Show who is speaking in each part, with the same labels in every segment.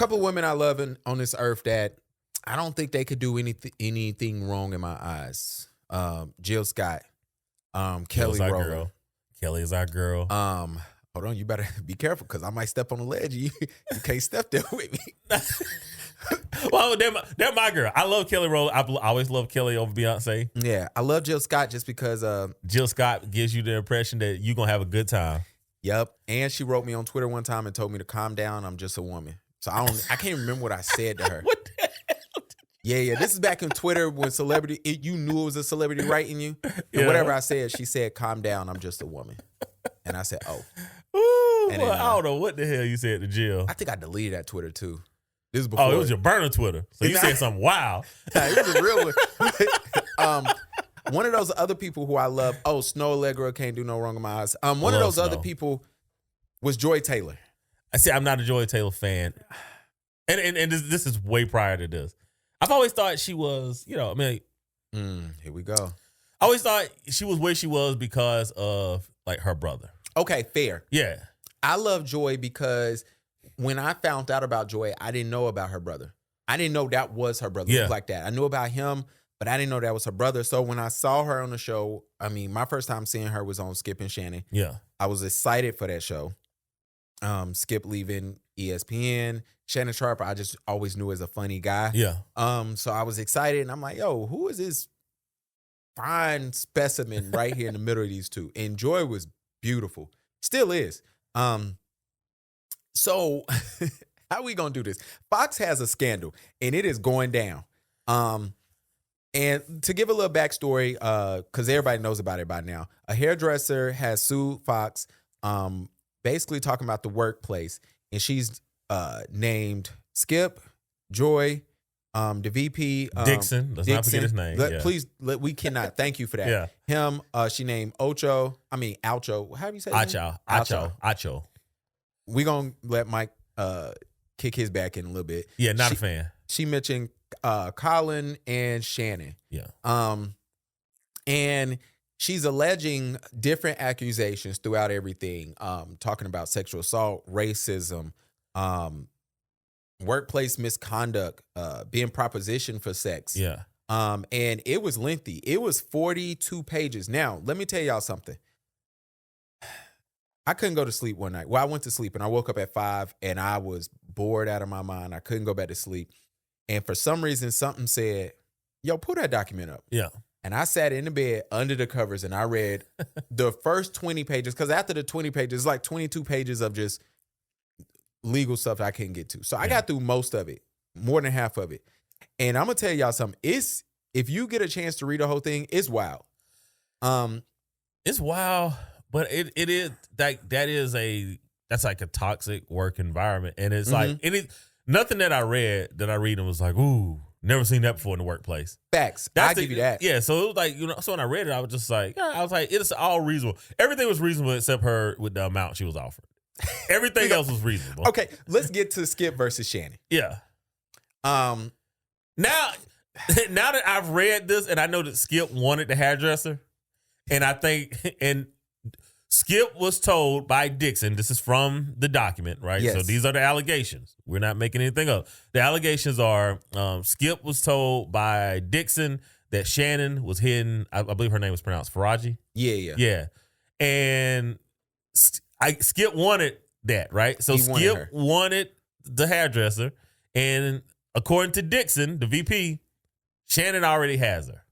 Speaker 1: couple of women I love on this earth that I don't think they could do anything wrong in my eyes. Jill Scott, Kelly Rowland.
Speaker 2: Girl. Kelly is our girl.
Speaker 1: Hold on, you better be careful because I might step on the ledge. You can't step there with me.
Speaker 2: Well, they're my girl. I love Kelly Rowland. I always love Kelly over Beyonce.
Speaker 1: Yeah, I love Jill Scott just because.
Speaker 2: Jill Scott gives you the impression that you're going to have a good time.
Speaker 1: Yep. And she wrote me on Twitter one time and told me to calm down. I'm just a woman. So I can't remember what I said to her.
Speaker 2: What the hell?
Speaker 1: Yeah. This is back in Twitter when you knew it was a celebrity writing you. And whatever I said, she said, calm down. I'm just a woman. And I said, oh.
Speaker 2: Ooh,
Speaker 1: and
Speaker 2: well,
Speaker 1: then,
Speaker 2: I don't know what the hell you said to Jill.
Speaker 1: I think I deleted that Twitter too. This is before.
Speaker 2: Oh, it was your burner Twitter. So you said something wild.
Speaker 1: It was a real one. One of those other people who I love, Snow Allegra, can't do no wrong in my eyes. One of those other people was Joy Taylor.
Speaker 2: I see. I'm not a Joy Taylor fan. And this is way prior to this. I've always thought she was, here
Speaker 1: we go.
Speaker 2: I always thought she was where she was because of like her brother.
Speaker 1: Okay, fair.
Speaker 2: Yeah.
Speaker 1: I love Joy because when I found out about Joy, I didn't know about her brother. I didn't know that was her brother.
Speaker 2: Yeah.
Speaker 1: Like that. I knew about him, but I didn't know that was her brother. So when I saw her on the show, my first time seeing her was on Skip and Shannon.
Speaker 2: Yeah.
Speaker 1: I was excited for that show. Skip leaving ESPN. Shannon Sharpe, I just always knew as a funny guy.
Speaker 2: Yeah.
Speaker 1: So I was excited and I'm like, yo, who is this fine specimen right here in the middle of these two? And Joy was beautiful. Still is. So how we gonna do this? Fox has a scandal and it is going down. And to give a little backstory, because everybody knows about it by now, a hairdresser has sued Fox, basically talking about the workplace, and she's named Skip, Joy, the VP,
Speaker 2: Dixon. Let's not forget his name.
Speaker 1: Please, we cannot. Thank you for that.
Speaker 2: Yeah.
Speaker 1: Him. She named Alcho. How do you say his name?
Speaker 2: Acho.
Speaker 1: We gonna let Mike kick his back in a little bit.
Speaker 2: Yeah, not a fan.
Speaker 1: She mentioned Colin and Shannon.
Speaker 2: Yeah.
Speaker 1: And she's alleging different accusations throughout everything, talking about sexual assault, racism, workplace misconduct, being propositioned for sex.
Speaker 2: Yeah.
Speaker 1: And it was lengthy. It was 42 pages. Now, let me tell y'all something. I couldn't go to sleep one night. Well, I went to sleep and I woke up at 5 and I was bored out of my mind. I couldn't go back to sleep. And for some reason, something said, yo, pull that document up.
Speaker 2: Yeah.
Speaker 1: And I sat in the bed under the covers and I read the first 20 pages. Because after the 20 pages, it's like 22 pages of just legal stuff that I couldn't get to. So I got through most of it, more than half of it. And I'm going to tell y'all something. If you get a chance to read the whole thing, it's wild.
Speaker 2: It's wild, but it is like that's like a toxic work environment. And it's like nothing that I read and was like, ooh, never seen that before in the workplace.
Speaker 1: Facts. I give you that.
Speaker 2: Yeah. So it was like, so when I read it, I was just like, it's all reasonable. Everything was reasonable except her with the amount she was offered. Everything else was reasonable.
Speaker 1: Okay, let's get to Skip versus Shannon.
Speaker 2: Yeah. Now that I've read this and I know that Skip wanted the hairdresser, and Skip was told by Dixon, this is from the document, right?
Speaker 1: Yes.
Speaker 2: So these are the allegations. We're not making anything up. The allegations are Skip was told by Dixon that Shannon was hidden. I believe her name was pronounced Faraji.
Speaker 1: Yeah.
Speaker 2: And Skip wanted that, right? So Skip wanted the hairdresser. And according to Dixon, the VP, Shannon already has her.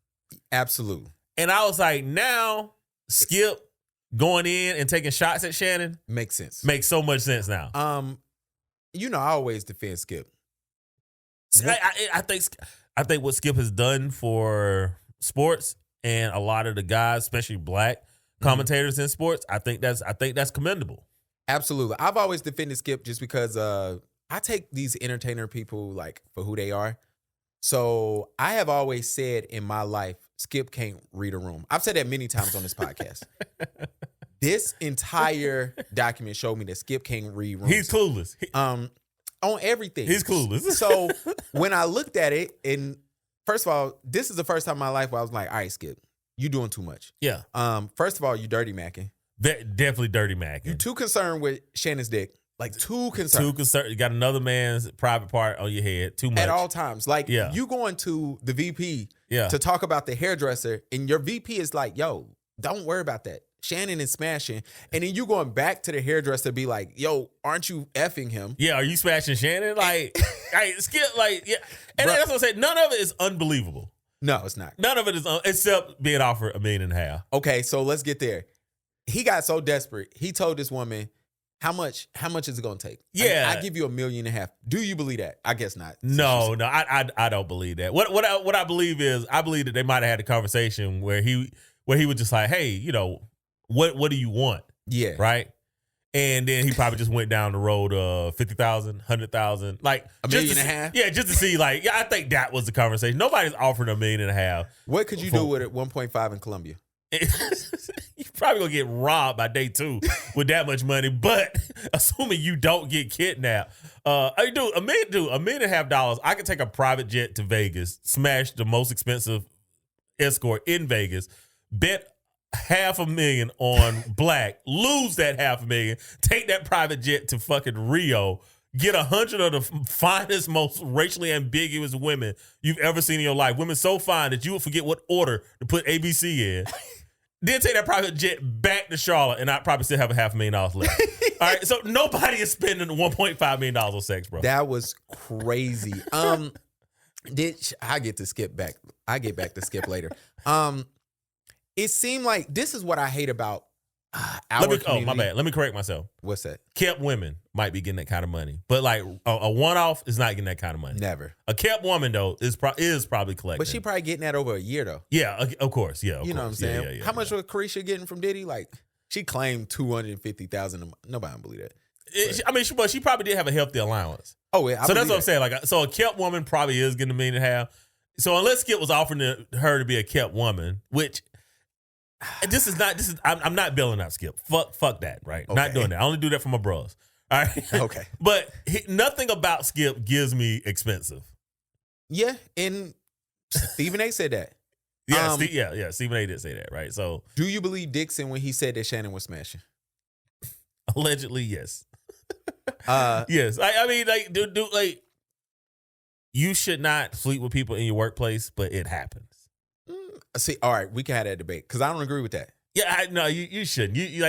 Speaker 1: Absolutely.
Speaker 2: And I was like, now Skip going in and taking shots at Shannon
Speaker 1: makes sense.
Speaker 2: Makes so much sense now.
Speaker 1: I always defend Skip.
Speaker 2: I think what Skip has done for sports and a lot of the guys, especially black commentators in sports, I think that's commendable.
Speaker 1: Absolutely. I've always defended Skip just because I take these entertainer people like for who they are. So I have always said in my life, Skip can't read a room. I've said that many times on this podcast. This entire document showed me that Skip can't read rooms.
Speaker 2: He's clueless.
Speaker 1: On everything.
Speaker 2: He's clueless.
Speaker 1: So when I looked at it, and first of all, this is the first time in my life where I was like, all right, Skip, you doing too much.
Speaker 2: Yeah.
Speaker 1: First of all, you dirty macking.
Speaker 2: Definitely dirty macking.
Speaker 1: You too concerned with Shannon's dick. Like too concerned.
Speaker 2: You got another man's private part on your head. Too much
Speaker 1: at all times. Like
Speaker 2: Yeah.
Speaker 1: you going to the VP
Speaker 2: Yeah.
Speaker 1: to talk about the hairdresser, and your VP is like, "Yo, don't worry about that. Shannon is smashing," and then you going back to the hairdresser, be like, "Yo, aren't you effing him?"
Speaker 2: Yeah, are you smashing Shannon? Like, Skip, like, yeah. And
Speaker 1: Bruh.
Speaker 2: that's what I said. None of it is unbelievable.
Speaker 1: No, it's not.
Speaker 2: None of it is, except being offered $1.5 million.
Speaker 1: Okay, so let's get there. He got so desperate. He told this woman, "How much is it gonna take?
Speaker 2: Yeah.
Speaker 1: I give you $1.5 million. Do you believe that? I guess not."
Speaker 2: No, I don't believe that. What I believe is, I believe that they might have had a conversation where he was just like, hey, you know, what do you want?
Speaker 1: Yeah.
Speaker 2: Right. And then he probably just went down the road of 50,000, 100,000, like
Speaker 1: $1.5 million.
Speaker 2: Yeah, just to see, like, yeah, I think that was the conversation. Nobody's offering $1.5 million.
Speaker 1: What could you do with it? 1.5 in Colombia.
Speaker 2: You're probably gonna get robbed by day 2 with that much money, but assuming you don't get kidnapped, $1.5 million. I could take a private jet to Vegas, smash the most expensive escort in Vegas, bet $500,000 on black, lose that $500,000, take that private jet to fucking Rio, get 100 of the finest, most racially ambiguous women you've ever seen in your life. Women so fine that you would forget what order to put ABC in. Then take that private jet back to Charlotte, and I'd probably still have $500,000 left. All right, so nobody is spending $1.5 million on sex, bro.
Speaker 1: That was crazy. I get to Skip back. I get back to Skip later. It seemed like this is what I hate about our community.
Speaker 2: Oh, my bad. Let me correct myself.
Speaker 1: What's that?
Speaker 2: Kept women might be getting that kind of money, but like a one-off is not getting that kind of money.
Speaker 1: Never.
Speaker 2: A kept woman though is probably collecting.
Speaker 1: But she probably getting that over a year though.
Speaker 2: Yeah, of course. Yeah,
Speaker 1: you know what I'm saying?
Speaker 2: Yeah,
Speaker 1: How much was Carisha getting from Diddy? Like she claimed 250,000. Nobody don't believe that.
Speaker 2: But she probably did have a healthy allowance.
Speaker 1: Oh yeah.
Speaker 2: So that's what I'm saying. Like, so a kept woman probably is getting $1.5 million. So unless Skip was offering her to be a kept woman, which I'm not billing out Skip. Fuck that, right?
Speaker 1: Okay.
Speaker 2: Not doing that. I only do that for my bros. All right.
Speaker 1: Okay.
Speaker 2: But nothing about Skip gives me expensive.
Speaker 1: Yeah, and Stephen A. said that.
Speaker 2: Yeah, Stephen A. did say that, right? So
Speaker 1: do you believe Dixon when he said that Shannon was smashing?
Speaker 2: Allegedly, yes. Yes. I mean, like, like, you should not sleep with people in your workplace, but it happens.
Speaker 1: See, all right, we can have that debate because I don't agree with that.
Speaker 2: Yeah, no, you shouldn't. You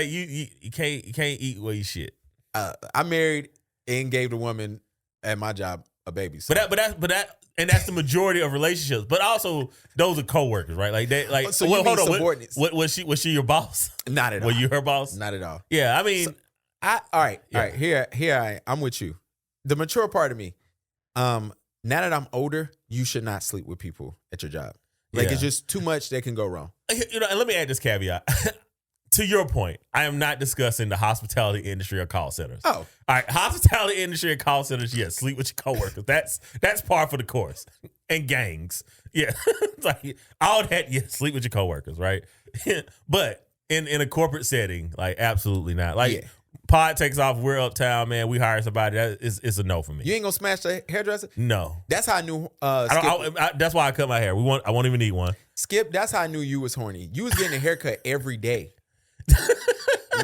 Speaker 2: can't eat where you shit.
Speaker 1: I married and gave the woman at my job a baby. So.
Speaker 2: And that's the majority of relationships. But also, those are coworkers, right? Like they, like.
Speaker 1: So you mean subordinates?
Speaker 2: What was she your boss?
Speaker 1: Not at all.
Speaker 2: Were you her boss?
Speaker 1: Not at all.
Speaker 2: Yeah, I mean,
Speaker 1: so, all right. Here I'm with you. The mature part of me. Now that I'm older, you should not sleep with people at your job. Like it's just too much that can go wrong.
Speaker 2: You know, and let me add this caveat. To your point, I am not discussing the hospitality industry or call centers.
Speaker 1: Oh.
Speaker 2: All right. Hospitality industry and call centers, yes, sleep with your coworkers. That's par for the course. And gangs. Yeah. Like all that, yeah, sleep with your coworkers, right? But in a corporate setting, like absolutely not. Like pod takes off, we're uptown, man, we hire somebody. It's a no for me.
Speaker 1: You ain't gonna smash the hairdresser?
Speaker 2: No.
Speaker 1: That's how I knew
Speaker 2: Skip. That's why I cut my hair. I won't even need one.
Speaker 1: Skip, that's how I knew you was horny. You was getting a haircut every day.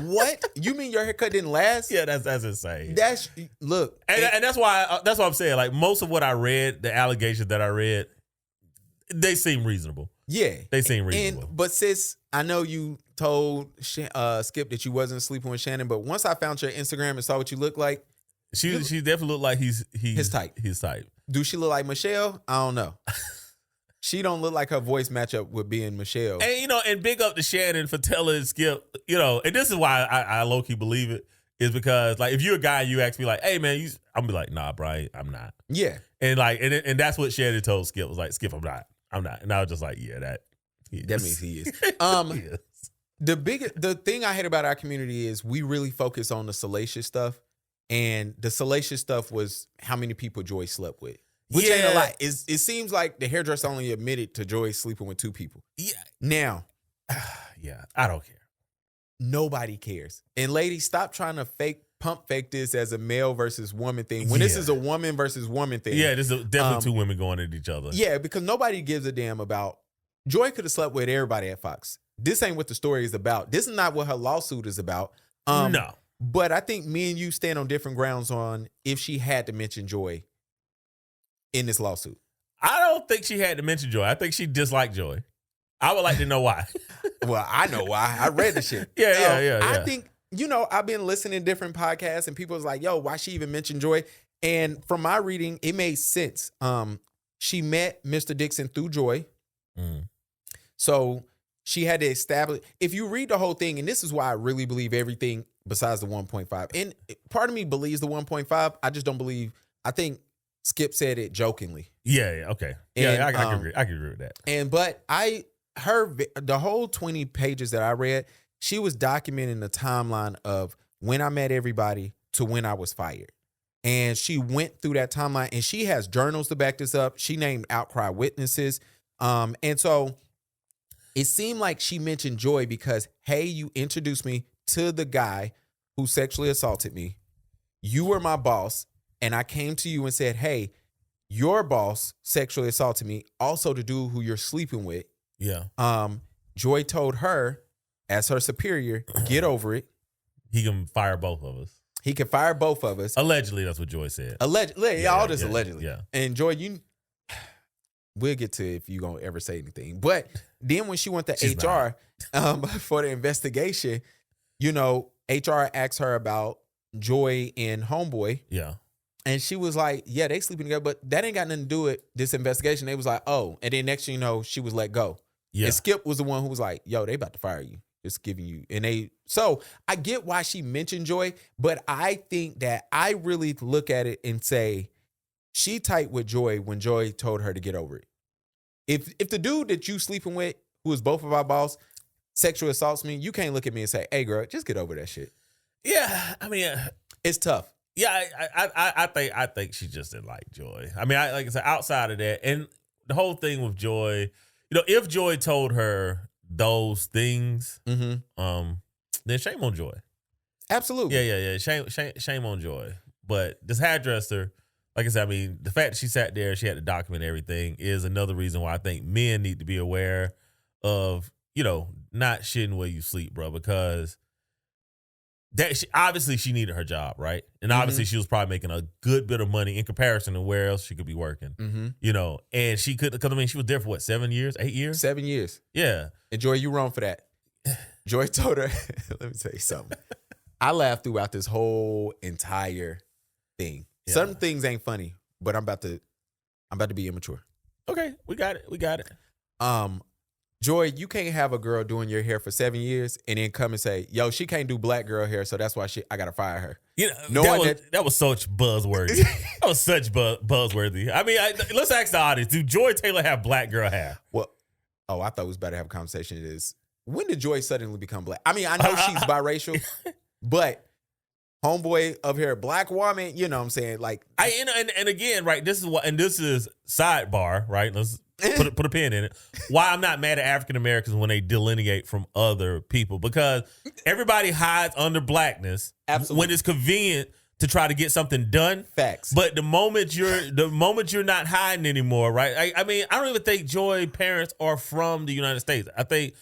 Speaker 1: What? You mean your haircut didn't last?
Speaker 2: Yeah, that's insane.
Speaker 1: Look,
Speaker 2: and that's why I'm saying, like, most of what I read, the allegations that I read, they seem reasonable.
Speaker 1: Yeah,
Speaker 2: they seem reasonable.
Speaker 1: But sis, I know you told Skip that you wasn't sleeping with Shannon, but once I found your Instagram and saw what you look like,
Speaker 2: she definitely looked like he's
Speaker 1: his type.
Speaker 2: His type.
Speaker 1: Do she look like Michelle? I don't know. She don't look like her voice match up with being Michelle.
Speaker 2: And, and big up to Shannon for telling Skip, and this is why I low-key believe it, is because, like, if you're a guy and you ask me, like, hey, man, I'm going to be like, nah, Brian, I'm not.
Speaker 1: Yeah.
Speaker 2: And, like, and that's what Shannon told Skip, was like, Skip, I'm not. And I was just like, yeah, that
Speaker 1: means he is.
Speaker 2: Yes.
Speaker 1: The thing I hate about our community is we really focus on the salacious stuff. And the salacious stuff was how many people Joy slept with. Which ain't a lot. It seems like the hairdresser only admitted to Joy sleeping with 2 people.
Speaker 2: Yeah.
Speaker 1: Now.
Speaker 2: Yeah, I don't care.
Speaker 1: Nobody cares. And ladies, stop trying to pump fake this as a male versus woman thing. When this is a woman versus woman thing.
Speaker 2: Yeah, there's definitely 2 women going at each other.
Speaker 1: Yeah, because nobody gives a damn about. Joy could have slept with everybody at Fox. This ain't what the story is about. This is not what her lawsuit is about.
Speaker 2: No.
Speaker 1: But I think me and you stand on different grounds on if she had to mention Joy in this lawsuit.
Speaker 2: I don't think she had to mention Joy. I think she disliked Joy. I would like to know why.
Speaker 1: Well, I know why. I read the shit.
Speaker 2: Yeah.
Speaker 1: I think, I've been listening to different podcasts and people was like, yo, why she even mentioned Joy? And from my reading, it made sense. She met Mr. Dixon through Joy.
Speaker 2: Mm.
Speaker 1: So she had to establish, if you read the whole thing, and this is why I really believe everything besides the 1.5. And part of me believes the 1.5. I just don't believe, I think Skip said it jokingly.
Speaker 2: Yeah, okay.
Speaker 1: And,
Speaker 2: I can agree. I can agree with that.
Speaker 1: But the whole 20 pages that I read, she was documenting the timeline of when I met everybody to when I was fired. And she went through that timeline, and she has journals to back this up. She named outcry witnesses. And so it seemed like she mentioned Joy because, hey, you introduced me to the guy who sexually assaulted me. You were my boss, and I came to you and said, hey, your boss sexually assaulted me, also the dude who you're sleeping with.
Speaker 2: Yeah.
Speaker 1: Joy told her, as her superior, get over it.
Speaker 2: He can fire both of us.
Speaker 1: He can fire both of us.
Speaker 2: Allegedly, that's what Joy said.
Speaker 1: Allegedly, all this allegedly.
Speaker 2: Yeah.
Speaker 1: And Joy, we'll get to if you're going to ever say anything. But then when she went to HR for the investigation, HR asked her about Joy and Homeboy.
Speaker 2: Yeah.
Speaker 1: And she was like, yeah, they sleeping together, but that ain't got nothing to do with this investigation. They was like, oh. And then next thing you know, she was let go.
Speaker 2: Yeah.
Speaker 1: And Skip was the one who was like, yo, they about to fire you. Just giving you. So I get why she mentioned Joy, but I think that I really look at it and say, she tight with Joy when Joy told her to get over it. If the dude that you sleeping with, who is both of our boss, sexual assaults me, you can't look at me and say, hey, girl, just get over that shit.
Speaker 2: Yeah. I mean,
Speaker 1: it's tough.
Speaker 2: Yeah, I think she just didn't like Joy. I mean, like I said, outside of that, and the whole thing with Joy, if Joy told her those things, then shame on Joy.
Speaker 1: Absolutely.
Speaker 2: Yeah. Shame on Joy. But this hairdresser, like I said, I mean, the fact that she sat there, she had to document everything is another reason why I think men need to be aware of, not shitting where you sleep, bro, because obviously she needed her job, right? And obviously she was probably making a good bit of money in comparison to where else she could be working, and she could, because I mean, she was there for what, 7 years, 8 years?
Speaker 1: 7 years.
Speaker 2: Yeah.
Speaker 1: And Joy, you wrong for that. Joy told her, let me tell you something. I laughed throughout this whole entire thing. Yeah. Certain things ain't funny, but I'm about to be immature.
Speaker 2: Okay, we got it.
Speaker 1: Joy, you can't have a girl doing your hair for 7 years and then come and say, yo, she can't do black girl hair, so that's why I got to fire her.
Speaker 2: That was such buzzworthy. That was such buzzworthy. I mean, let's ask the audience, do Joy Taylor have black girl hair?
Speaker 1: Well, I thought we was about to have a conversation. When did Joy suddenly become black? I mean, I know she's biracial, but homeboy of her, black woman, you know what I'm saying? Like,
Speaker 2: and again, right, this is sidebar, right? Let's put a pin in it. Why I'm not mad at African Americans when they delineate from other people, because everybody hides under blackness.
Speaker 1: Absolutely.
Speaker 2: When it's convenient to try to get something done.
Speaker 1: Facts.
Speaker 2: But the moment you're not hiding anymore, right? I mean, I don't even think Joy parents are from the United States. I think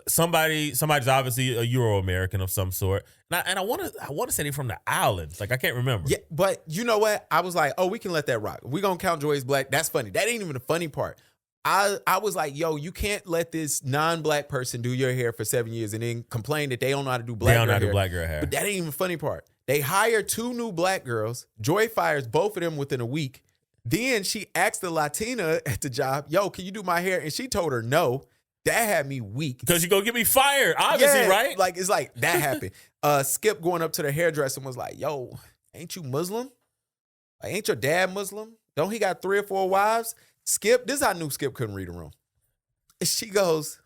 Speaker 2: somebody's obviously a Euro-American of some sort, and I want to say they're from the islands. Like, I can't remember.
Speaker 1: Yeah, but you know what? I was like, oh, we can let that rock. We're gonna count Joy as black. That's funny. That ain't even the funny part. I was like, yo, you can't let this non-black person do your hair for 7 years and then complain that they don't know how to do black girl hair. But that ain't even the funny part. They hire 2 new black girls. Joy fires both of them within a week. Then she asked the Latina at the job, yo, can you do my hair? And she told her no. That had me weak.
Speaker 2: Because you gonna get me fired, obviously,
Speaker 1: yeah,
Speaker 2: right?
Speaker 1: Like, it's like that happened. Skip going up to the hairdresser and was like, yo, ain't you Muslim? Like, ain't your dad Muslim? Don't he got 3 or 4 wives? Skip, this is how I knew Skip couldn't read a room. And she goes,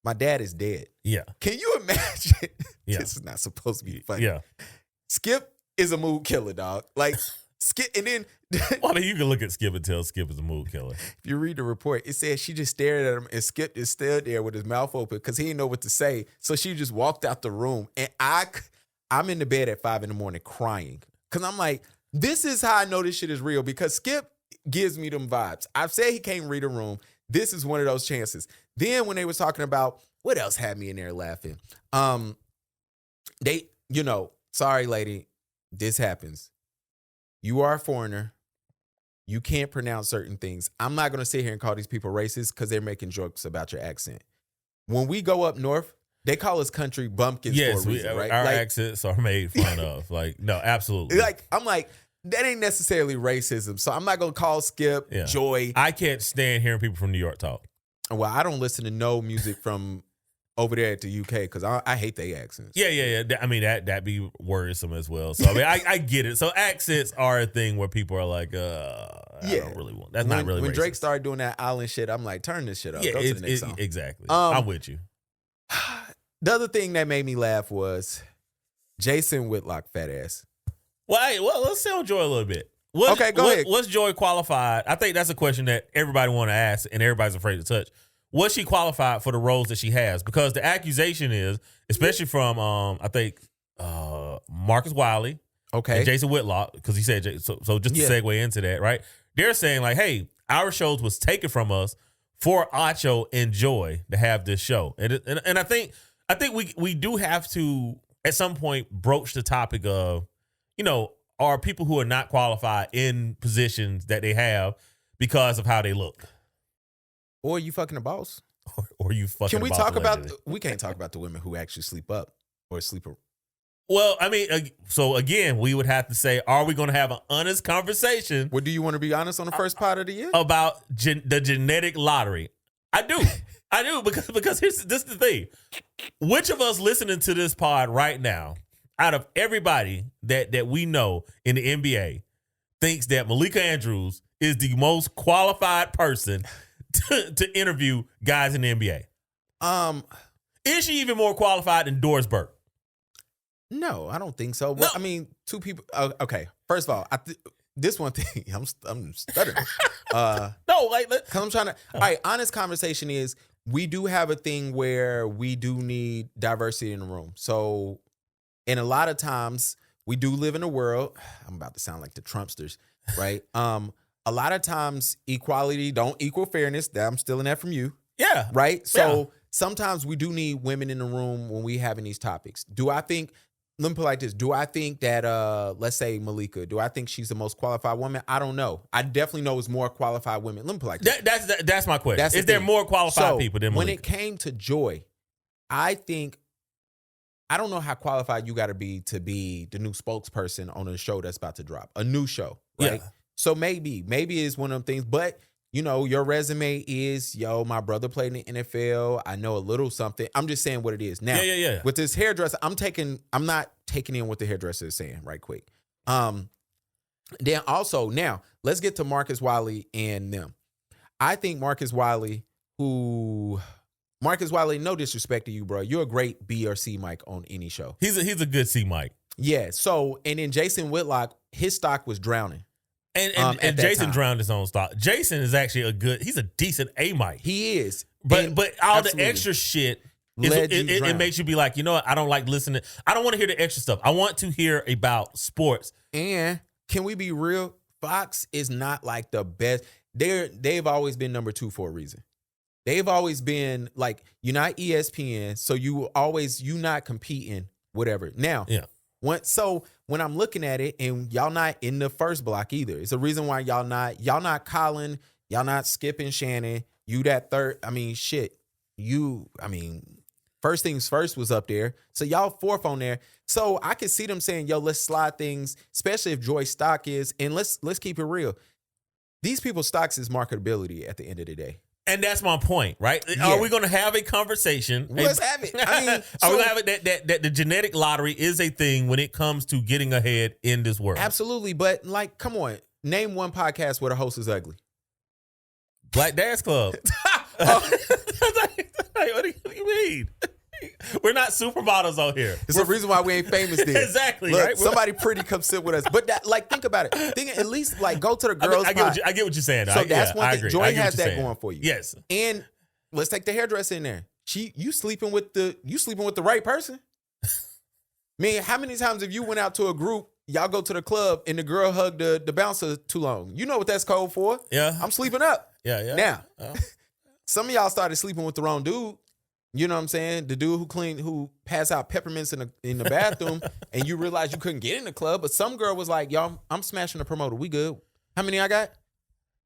Speaker 1: my dad is dead.
Speaker 2: Yeah.
Speaker 1: Can you imagine?
Speaker 2: Yeah.
Speaker 1: This is not supposed to be funny.
Speaker 2: Yeah.
Speaker 1: Skip is a mood killer, dog. Like, Skip, and then
Speaker 2: well, you can look at Skip and tell Skip is a mood killer.
Speaker 1: If you read the report, it says she just stared at him and Skip just stood there with his mouth open because he didn't know what to say. So she just walked out the room. And I'm in the bed at 5 a.m. crying. Because I'm like, this is how I know this shit is real, because Skip gives me them vibes. I've said he can't read a room. This is one of those chances. Then when they was talking about, what else had me in there laughing? sorry, lady, this happens. You are a foreigner. You can't pronounce certain things. I'm not going to sit here and call these people racist because they're making jokes about your accent. When we go up north, they call us country bumpkins for a reason, right?
Speaker 2: Our accents are made fun of. Like, no, absolutely.
Speaker 1: I'm like, that ain't necessarily racism. So I'm not going to call Skip Joy.
Speaker 2: I can't stand hearing people from New York talk.
Speaker 1: Well, I don't listen to no music from over there at the UK because I hate their accents.
Speaker 2: Yeah. I mean, that'd be worrisome as well. So I mean, I get it. So accents are a thing where people are like, I don't really want. That's not really.
Speaker 1: When
Speaker 2: racist.
Speaker 1: Drake started doing that island shit, I'm like, turn this shit up. Go to the next song.
Speaker 2: Exactly. I'm with you.
Speaker 1: The other thing that made me laugh was Jason Whitlock, fat ass.
Speaker 2: Well, let's sell Joy a little bit.
Speaker 1: Go ahead.
Speaker 2: Was Joy qualified? I think that's a question that everybody want to ask and everybody's afraid to touch. Was she qualified for the roles that she has? Because the accusation is, especially from I think Marcus Wiley, and Jason Whitlock, because he said so. Just to segue into that, right? They're saying like, hey, our shows was taken from us for Acho and Joy to have this show, and I think we do have to at some point broach the topic of, are people who are not qualified in positions that they have because of how they look.
Speaker 1: Or you fucking a boss.
Speaker 2: Or you fucking
Speaker 1: Can we
Speaker 2: a boss
Speaker 1: talk about...
Speaker 2: allegedly.
Speaker 1: We can't talk about the women who actually sleep up or sleep...
Speaker 2: Well, I mean, so again, we would have to say, are we going to have an honest conversation?
Speaker 1: Well, do you want to be honest on the first part of the year?
Speaker 2: About the genetic lottery? I do. I do, because this is the thing. Which of us listening to this pod right now, out of everybody that we know in the NBA, thinks that Malika Andrews is the most qualified person to interview guys in the NBA? Is she even more qualified than Doris Burke?
Speaker 1: No, I don't think so. Well, I mean, two people. Okay, first of all, this one thing, I'm stuttering.
Speaker 2: No, like,
Speaker 1: because I'm trying to. All right, honest conversation is we do have a thing where we do need diversity in the room. So, and a lot of times we do live in a world. I'm about to sound like the Trumpsters, right? A lot of times equality don't equal fairness. I'm stealing that from you.
Speaker 2: Yeah.
Speaker 1: Right? So sometimes we do need women in the room when we having these topics. Do I think, let me put it like this. Do I think that, let's say Malika, do I think she's the most qualified woman? I don't know. I definitely know it's more qualified women. Let me put it like this.
Speaker 2: That's my question. Is there more qualified people than Malika?
Speaker 1: When it came to Joy, I don't know how qualified you got to be the new spokesperson on a show that's about to drop. A new show, right? Yeah. So maybe it's one of them things, but your resume is, my brother played in the NFL. I know a little something. I'm just saying what it is. Now, with this hairdresser, I'm not taking in what the hairdresser is saying right quick. Then also, now, let's get to Marcus Wiley and them. I think Marcus Wiley, no disrespect to you, bro. You're a great B or C mic on any show.
Speaker 2: He's a good C mic.
Speaker 1: Yeah. So, and then Jason Whitlock, his stock was drowning.
Speaker 2: And Jason drowned his own stock. Jason is actually he's a decent A mic.
Speaker 1: He is.
Speaker 2: But all the extra shit, it makes you be like, you know what? I don't like listening. I don't want to hear the extra stuff. I want to hear about sports.
Speaker 1: And can we be real? Fox is not like the best. They've always been number 2 for a reason. They've always been like, you're not ESPN, so you not competing, whatever. Now, when I'm looking at it, and y'all not in the first block either. It's a reason why y'all not Colin, y'all not skipping Shannon. You that third. I mean, shit. First things first was up there. So y'all fourth on there. So I could see them saying, yo, let's slide things, especially if Joy's stock is, and let's keep it real. These people's stocks is marketability at the end of the day.
Speaker 2: And that's my point, right? Yeah. Are we going to have a conversation?
Speaker 1: Let's have it.
Speaker 2: Are we going to have it that the genetic lottery is a thing when it comes to getting ahead in this world?
Speaker 1: Absolutely. But come on. Name one podcast where the host is ugly.
Speaker 2: Black Dad's Club. What do you mean? We're not supermodels out here.
Speaker 1: It's the reason why we ain't famous then.
Speaker 2: Exactly.
Speaker 1: Look,
Speaker 2: right?
Speaker 1: Somebody pretty come sit with us. But think about it. At least go to the girls'
Speaker 2: I get what you're saying.
Speaker 1: So that's one thing.
Speaker 2: Agree.
Speaker 1: Joy has that going for you.
Speaker 2: Yes.
Speaker 1: And let's take the hairdresser in there. You sleeping with the right person. Man, how many times have you went out to a group, y'all go to the club, and the girl hugged the bouncer too long? You know what that's code for.
Speaker 2: Yeah.
Speaker 1: I'm sleeping up.
Speaker 2: Yeah.
Speaker 1: Now, some of y'all started sleeping with the wrong dude. You know what I'm saying? The dude who passed out peppermints in the bathroom, and you realize you couldn't get in the club. But some girl was like, "Y'all, I'm smashing the promoter. We good? How many I got?"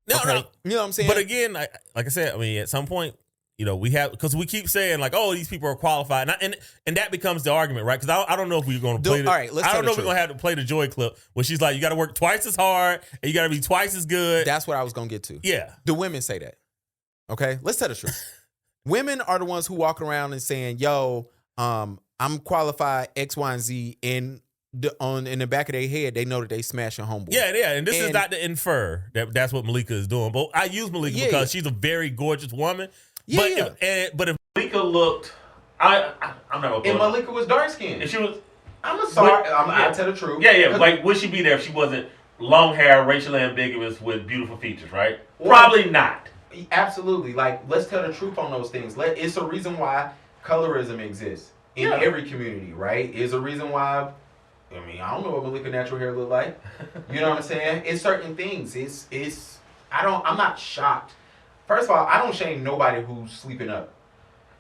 Speaker 2: No,
Speaker 1: okay.
Speaker 2: no.
Speaker 1: You know what I'm saying?
Speaker 2: But again, like I said, I mean, at some point, we have, because we keep saying like, "Oh, these people are qualified," and that becomes the argument, right? Because I don't know if we're going to play.
Speaker 1: All right,
Speaker 2: I don't know if we're going to have to play the Joy clip where she's like, "You got to work twice as hard and you got to be twice as good."
Speaker 1: That's what I was going to get to.
Speaker 2: Yeah,
Speaker 1: the women say that. Okay, let's tell the truth. Women are the ones who walk around and saying, "Yo, I'm qualified X, Y, and Z," and in the back of their head, they know that they smashing homeboy.
Speaker 2: Yeah, and this is not to infer that's what Malika is doing, but I use Malika because she's a very gorgeous woman.
Speaker 1: Yeah,
Speaker 2: but if Malika looked, I'm not gonna.
Speaker 3: If Malika was dark skinned,
Speaker 2: if she was,
Speaker 3: I tell the truth.
Speaker 2: Yeah. Like, would she be there if she wasn't long hair, racially ambiguous with beautiful features? Right? Probably not.
Speaker 3: Absolutely. Like, let's tell the truth on those things. It's a reason why colorism exists in every community, right? It's a reason why. I mean, I don't know what Malika natural hair look like. You know what I'm saying? It's certain things. I'm not shocked. First of all, I don't shame nobody who's sleeping up.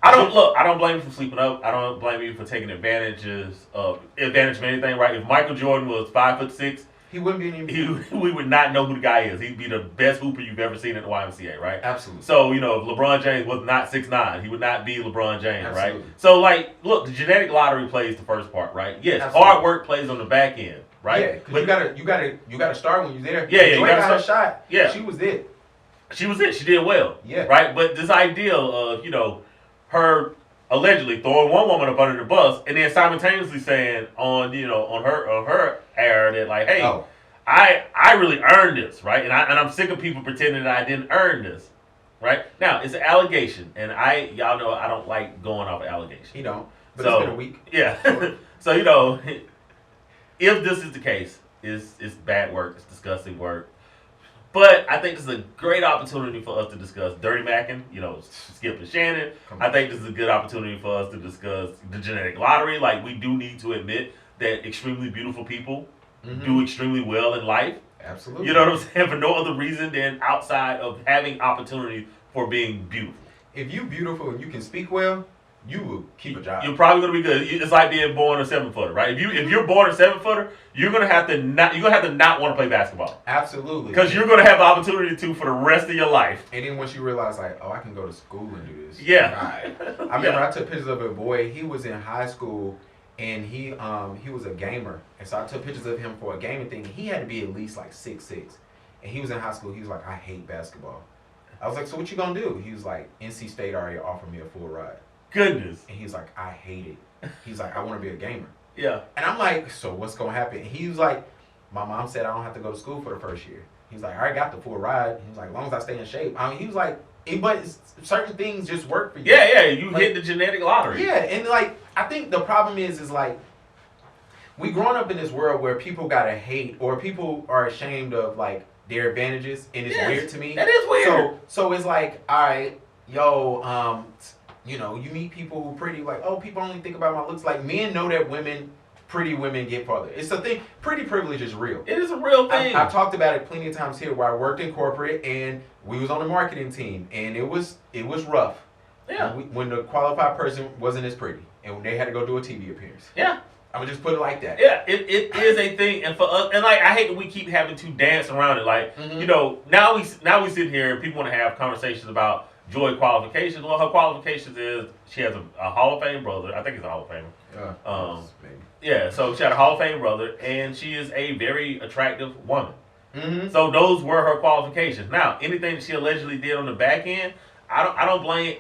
Speaker 2: I don't blame you for sleeping up. I don't blame you for taking advantage of anything, right? If Michael Jordan was 5'6",
Speaker 3: he wouldn't be any.
Speaker 2: We would not know who the guy is. He'd be the best hooper you've ever seen at the YMCA, right?
Speaker 3: Absolutely.
Speaker 2: So, if LeBron James was not 6'9", he would not be LeBron James,
Speaker 3: Absolutely.
Speaker 2: right? So, like, look, the genetic lottery plays the first part, right? Yes,
Speaker 3: Absolutely.
Speaker 2: Hard work plays on the back end, right?
Speaker 3: Yeah, because you gotta start when you're there.
Speaker 2: Yeah,
Speaker 3: Joy got a shot.
Speaker 2: Yeah,
Speaker 3: she was it.
Speaker 2: She was it. She did well.
Speaker 3: Yeah.
Speaker 2: Right? But this idea of, her allegedly throwing one woman up under the bus and then simultaneously saying on her air that, like, hey, I really earned this, right? And I'm sick of people pretending that I didn't earn this. Right? Now, it's an allegation, and y'all know I don't like going off of allegations.
Speaker 3: You don't. But it's been a week.
Speaker 2: Yeah. So, if this is the case, it's bad work, it's disgusting work. But I think this is a great opportunity for us to discuss Dirty Mackin, Skip and Shannon. I think this is a good opportunity for us to discuss the genetic lottery. Like, we do need to admit that extremely beautiful people do extremely well in life.
Speaker 3: Absolutely.
Speaker 2: You know what I'm saying? For no other reason than outside of having opportunity for being beautiful.
Speaker 3: If you beautiful and you can speak well, you will keep a job.
Speaker 2: You're probably gonna be good. It's like being born a 7-footer, right? If you're born a 7-footer, you're gonna have to not want to play basketball.
Speaker 3: Absolutely.
Speaker 2: Because you're gonna have the opportunity to for the rest of your life.
Speaker 3: And then once you realize, like, I can go to school and do this.
Speaker 2: Yeah.
Speaker 3: Right. I remember I took pictures of a boy. He was in high school, and he was a gamer, and so I took pictures of him for a gaming thing. He had to be at least like 6'6", and he was in high school. He was like, I hate basketball. I was like, so what you gonna do? He was like, NC State already offered me a full ride.
Speaker 2: Goodness.
Speaker 3: And he's like, I hate it. He's like, I want to be a gamer.
Speaker 2: Yeah.
Speaker 3: And I'm like, so what's gonna happen? And he was like, my mom said I don't have to go to school for the first year. He's like, I already got the full ride. He was like, as long as I stay in shape. I mean, he was like, but certain things just work for you.
Speaker 2: Yeah, you hit the genetic lottery.
Speaker 3: Yeah, and like, I think the problem is like, we growing up in this world where people gotta hate or people are ashamed of like their advantages, and it's weird to me.
Speaker 2: That is weird.
Speaker 3: So it's like, all right, yo, you meet people who pretty, like, oh, people only think about my looks. Like, men know that pretty women get farther. It's a thing. Pretty privilege is real.
Speaker 2: It is a real thing.
Speaker 3: I've talked about it plenty of times here where I worked in corporate and we was on the marketing team, and it was rough.
Speaker 2: Yeah.
Speaker 3: When the qualified person wasn't as pretty and when they had to go do a TV appearance.
Speaker 2: Yeah.
Speaker 3: I'm gonna just put it like that.
Speaker 2: Yeah, it is a thing, and for us, and like, I hate that we keep having to dance around it. Like, now we sit here and people want to have conversations about Joy qualifications. Well, her qualifications is she has a Hall of Fame brother. I think he's a Hall of Famer.
Speaker 3: Maybe.
Speaker 2: Yeah, so she had a Hall of Fame brother, and she is a very attractive woman.
Speaker 3: Mm-hmm.
Speaker 2: So those were her qualifications. Now, anything that she allegedly did on the back end, I don't blame.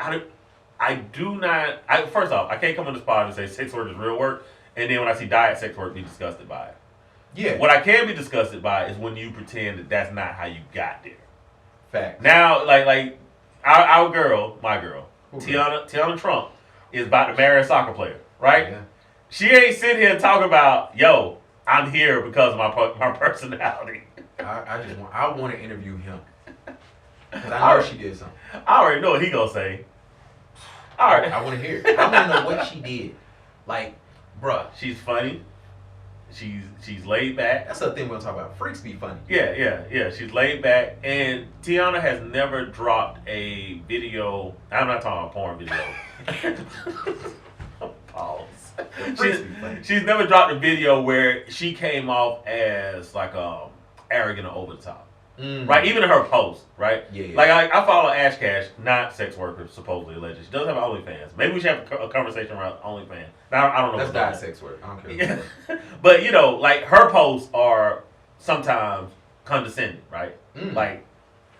Speaker 2: I do not. First off, I can't come on this pod and say sex work is real work. And then when I see diet sex work, be disgusted by it.
Speaker 3: Yeah.
Speaker 2: What I can be disgusted by is when you pretend that that's not how you got there.
Speaker 3: Fact.
Speaker 2: Now, like our girl, my girl, Tiana Trump, is about to marry a soccer player, right?
Speaker 3: Yeah.
Speaker 2: She ain't sitting here talking about, yo, I'm here because of my personality.
Speaker 3: I want to interview him. Because I know she did something.
Speaker 2: I already know what he gonna say. All right.
Speaker 3: I want to hear it. I want to know what she did. Like, bruh.
Speaker 2: She's funny. She's laid back.
Speaker 3: That's the thing we're gonna talk about. Freaks be funny.
Speaker 2: Yeah. She's laid back, and Tiana has never dropped a video. I'm not talking about porn video. Pause. She's never dropped a video where she came off as like arrogant or over the top. Right, even in her post, right?
Speaker 3: Yeah.
Speaker 2: Like I follow Ash Cash, not sex worker, supposedly alleged. She does have OnlyFans. Maybe we should have a conversation around OnlyFans. Now I don't know.
Speaker 3: That's not sex work. I don't care.
Speaker 2: Yeah. But you know, like her posts are sometimes condescending, right? Like,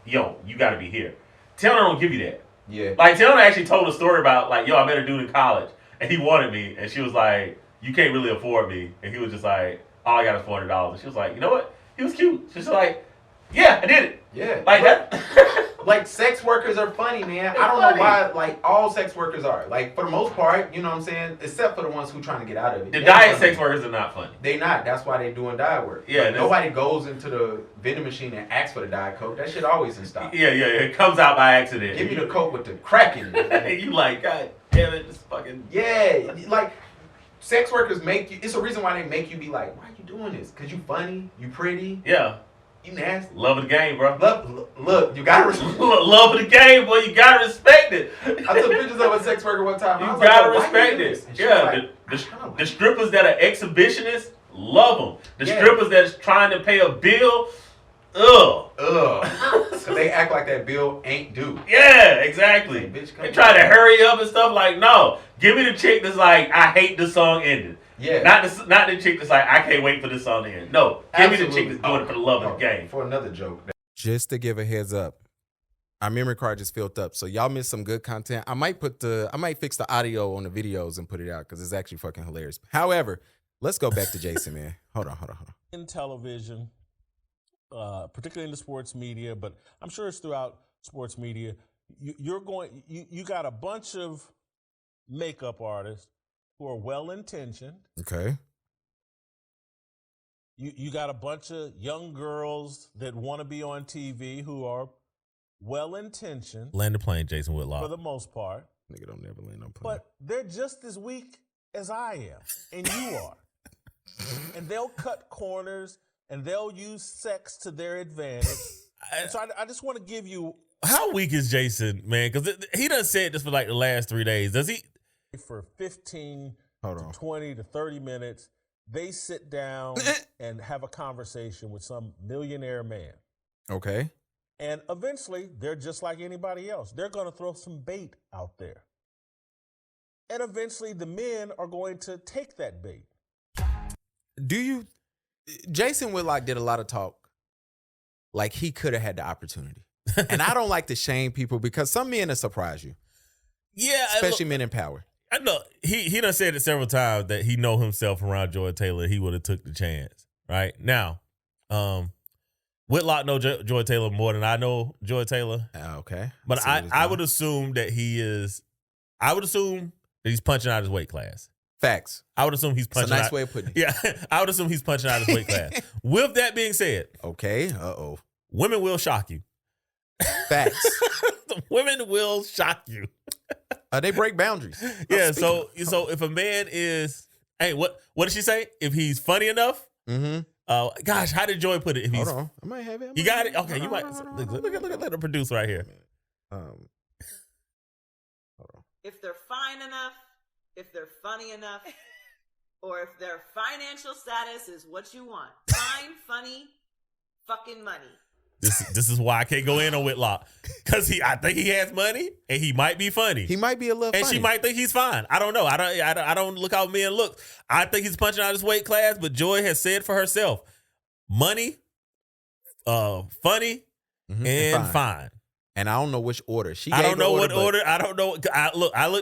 Speaker 2: yo, you got to be here. Tiana don't give you that.
Speaker 3: Yeah.
Speaker 2: Like Tiana actually told a story about like, yo, I met a dude in college and he wanted me, and she was like, you can't really afford me, and he was just like, all I got is $400, and she was like, you know what? He was cute. She's like, yeah, I did it.
Speaker 3: Yeah.
Speaker 2: Like that.
Speaker 3: Like, sex workers are funny, man. I don't know why, like, all sex workers are. Like, for the most part, you know what I'm saying? Except for the ones who trying to get out of it.
Speaker 2: The diet sex workers are not funny.
Speaker 3: They not. That's why they doing diet work.
Speaker 2: Yeah.
Speaker 3: Like, nobody goes into the vending machine and asks for the Diet Coke. That shit always in stock.
Speaker 2: Yeah. It comes out by accident.
Speaker 3: Give me the Coke with the crack in it.
Speaker 2: You like, God damn it, this fucking...
Speaker 3: Yeah. Like, sex workers make you... It's a reason why they make you be like, why are you doing this? Because you funny, you pretty.
Speaker 2: Yeah.
Speaker 3: You nasty.
Speaker 2: Love of the game, bro.
Speaker 3: Look, you gotta respect.
Speaker 2: Love of the game, boy. You gotta respect it.
Speaker 3: I took pictures of a sex worker one time.
Speaker 2: You
Speaker 3: I was
Speaker 2: gotta
Speaker 3: like,
Speaker 2: respect it. Yeah,
Speaker 3: like,
Speaker 2: the strippers that are exhibitionists, love them. The
Speaker 3: Yeah.
Speaker 2: strippers that's trying to pay a bill, ugh.
Speaker 3: Because they act like that bill ain't due.
Speaker 2: Yeah, exactly.
Speaker 3: Like, bitch,
Speaker 2: They try to hurry up and stuff. Like, no, give me the chick that's like, I hate the song ended.
Speaker 3: Yeah.
Speaker 2: Not the chick that's like, I can't wait for this song to end. No, give me the chick that's doing it for the love of the game.
Speaker 3: For another joke.
Speaker 1: Just to give a heads up, our memory card just filled up, so y'all missed some good content. I might fix the audio on the videos and put it out because it's actually fucking hilarious. However, let's go back to Jason, man. Hold on.
Speaker 4: In television, particularly in the sports media, but I'm sure it's throughout sports media, you got a bunch of makeup artists who are well-intentioned.
Speaker 1: Okay.
Speaker 4: You got a bunch of young girls that want to be on TV who are well-intentioned.
Speaker 2: Land the plane, Jason Whitlock.
Speaker 4: For the most part.
Speaker 1: Nigga don't never land on plane.
Speaker 4: But they're just as weak as I am, and you are. And they'll cut corners, and they'll use sex to their advantage. So I just want to give you...
Speaker 2: How weak is Jason, man? Because he done said this for like the last 3 days. Does he...
Speaker 4: For 15 to 20 to 30 minutes, they sit down and have a conversation with some millionaire man.
Speaker 1: Okay.
Speaker 4: And eventually, they're just like anybody else. They're going to throw some bait out there. And eventually, the men are going to take that bait.
Speaker 1: Jason Whitlock did a lot of talk like he could have had the opportunity. And I don't like to shame people because some men will surprise you.
Speaker 2: Yeah.
Speaker 1: Especially men in power.
Speaker 2: I know he done said it several times that he know himself around Joy Taylor. He would have took the chance. Right now, Whitlock know Joy Taylor more than I know Joy Taylor.
Speaker 1: Okay,
Speaker 2: but I would assume that he is. I would assume that he's punching out his weight class.
Speaker 1: Facts.
Speaker 2: I would assume he's punching.
Speaker 1: It's a nice
Speaker 2: out,
Speaker 1: way of putting it.
Speaker 2: Yeah, I would assume he's punching out his weight class. With that being said,
Speaker 1: okay,
Speaker 2: women will shock you.
Speaker 1: Facts.
Speaker 2: Women will shock you.
Speaker 1: They break boundaries.
Speaker 2: Yeah, so if a man is, hey, what did she say? If he's funny enough, gosh, how did Joy put it? If he's,
Speaker 1: hold on, I might have it.
Speaker 2: You got it. Okay, you might look at the producer right here.
Speaker 1: Hold on.
Speaker 5: If they're fine enough, if they're funny enough, or if their financial status is what you want, fine, funny, fucking money.
Speaker 2: This is why I can't go in on Whitlock, because I think he has money and he might be funny.
Speaker 1: He might be a little,
Speaker 2: and
Speaker 1: funny.
Speaker 2: She might think he's fine. I don't know. I don't look how men look. I think he's punching out his weight class, but Joy has said for herself, money, funny, and fine.
Speaker 1: And I don't know which order.
Speaker 2: I don't know what order. I don't know. I look